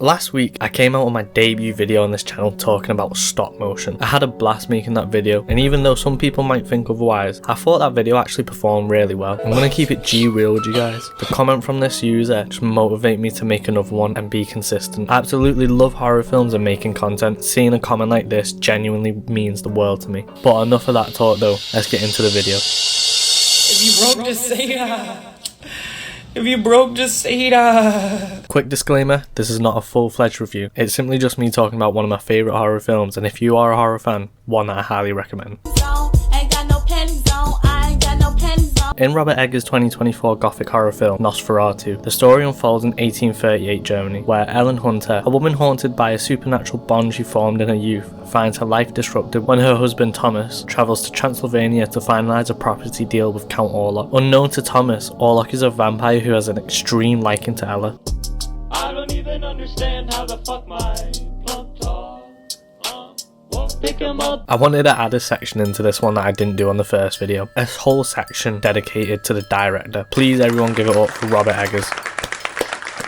Last week, I came out with my debut video on this channel talking about stop motion. I had a blast making that video, and even though some people might think otherwise, I thought that video actually performed really well. I'm gonna keep it G-real with you guys. The comment from this user just motivated me to make another one and be consistent. I absolutely love horror films and making content. Seeing a comment like this genuinely means the world to me. But enough of that talk though, let's get into the video. If you broke, just say that. If you broke, just say that. Quick disclaimer, this is not a full-fledged review. It's simply just me talking about one of my favourite horror films, and if you are a horror fan, one that I highly recommend. In Robert Eggers' 2024 gothic horror film, Nosferatu, the story unfolds in 1838 Germany, where Ellen Hunter, a woman haunted by a supernatural bond she formed in her youth, finds her life disrupted when her husband Thomas travels to Transylvania to finalise a property deal with Count Orlok. Unknown to Thomas, Orlok is a vampire who has an extreme liking to Ella. I don't even understand how the fuck my plug talk. Won't pick him up. I wanted to add a section into this one that I didn't do on the first video. A whole section dedicated to the director. Please everyone give it up for Robert Eggers.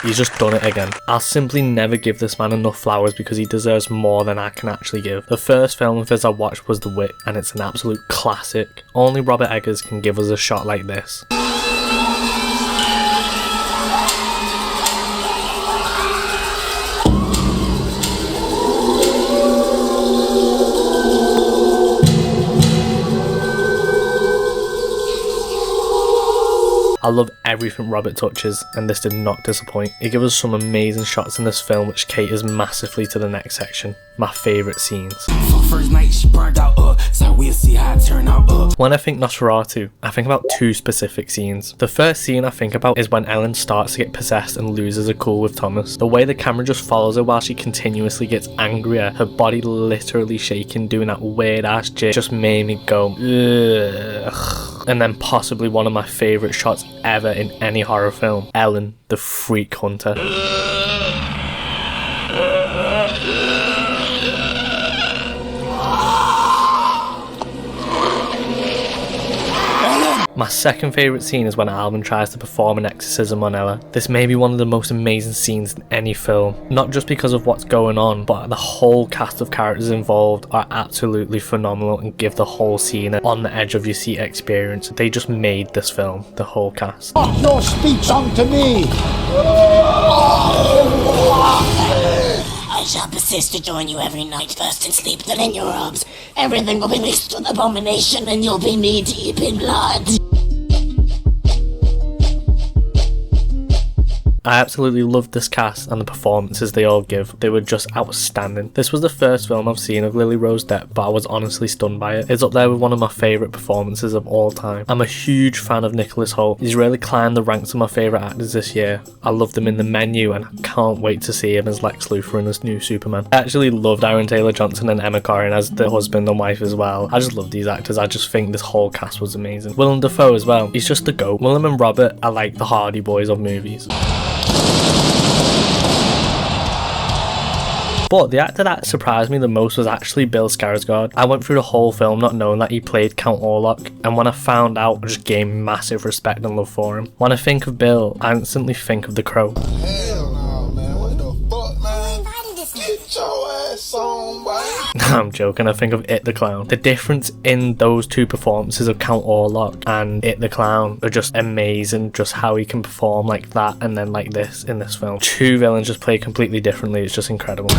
He's just done it again. I'll simply never give this man enough flowers because he deserves more than I can actually give. The first film of his I watched was The Wit, and it's an absolute classic. Only Robert Eggers can give us a shot like this. I love everything Robert touches, and this did not disappoint. He gives us some amazing shots in this film which caters massively to the next section, my favourite scenes. First night she burned out, so we'll see how it turn out. When I think Nosferatu, I think about two specific scenes. The first scene I think about is when Ellen starts to get possessed and loses her cool with Thomas. The way the camera just follows her while she continuously gets angrier, her body literally shaking, doing that weird ass jig, just made me go, ugh. And then possibly one of my favourite shots ever in any horror film, Ellen, the freak hunter. My second favourite scene is when Alvin tries to perform an exorcism on Ella. This may be one of the most amazing scenes in any film. Not just because of what's going on, but the whole cast of characters involved are absolutely phenomenal and give the whole scene an on the edge of your seat experience. They just made this film, the whole cast. Your speech unto me! I shall persist to join you every night, first in sleep, then in your arms. Everything will be mixed with abomination, and you'll be knee deep in blood. I absolutely loved this cast and the performances they all give. They were just outstanding. This was the first film I've seen of Lily Rose Depp, but I was honestly stunned by it. It's up there with one of my favourite performances of all time. I'm a huge fan of Nicholas Hoult. He's really climbed the ranks of my favourite actors this year. I loved him in The Menu, and I can't wait to see him as Lex Luthor in this new Superman. I actually loved Aaron Taylor-Johnson and Emma Corrin as the husband and wife as well. I just love these actors. I just think this whole cast was amazing. Willem Dafoe as well. He's just the GOAT. Willem and Robert are like the Hardy Boys of movies. But the actor that surprised me the most was actually Bill Skarsgård. I went through the whole film not knowing that he played Count Orlok, and when I found out, I just gained massive respect and love for him. When I think of Bill, I instantly think of The Crow. Hell no, man. What the fuck, man? Get your ass on, boy. I'm joking, I think of It the Clown. The difference in those two performances of Count Orlok and It the Clown are just amazing, just how he can perform like that and then like this in this film. Two villains just play completely differently, it's just incredible.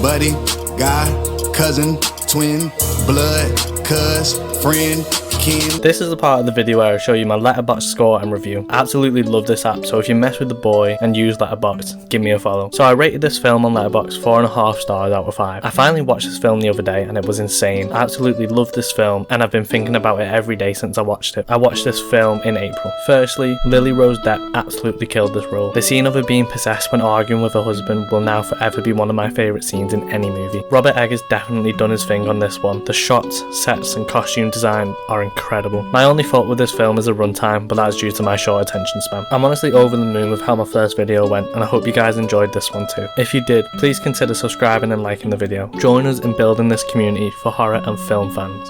Buddy, guy, cousin, twin, blood, cuz, friend, kin. This is the part of the video where I show you my Letterboxd score and review. I absolutely love this app, so if you mess with the boy and use Letterboxd, give me a follow. So I rated this film on Letterboxd 4.5 stars out of 5. I finally watched this film the other day and it was insane. I absolutely loved this film and I've been thinking about it every day since I watched it. I watched this film in April. Firstly, Lily Rose Depp absolutely killed this role. The scene of her being possessed when arguing with her husband will now forever be one of my favourite scenes in any movie. Robert Eggers definitely done his thing on this one. The shots, sets and costume design are incredible. incredible. My only fault with this film is a runtime, but that is due to my short attention span. I'm honestly over the moon with how my first video went, and I hope you guys enjoyed this one too. If you did, please consider subscribing and liking the video. Join us in building this community for horror and film fans.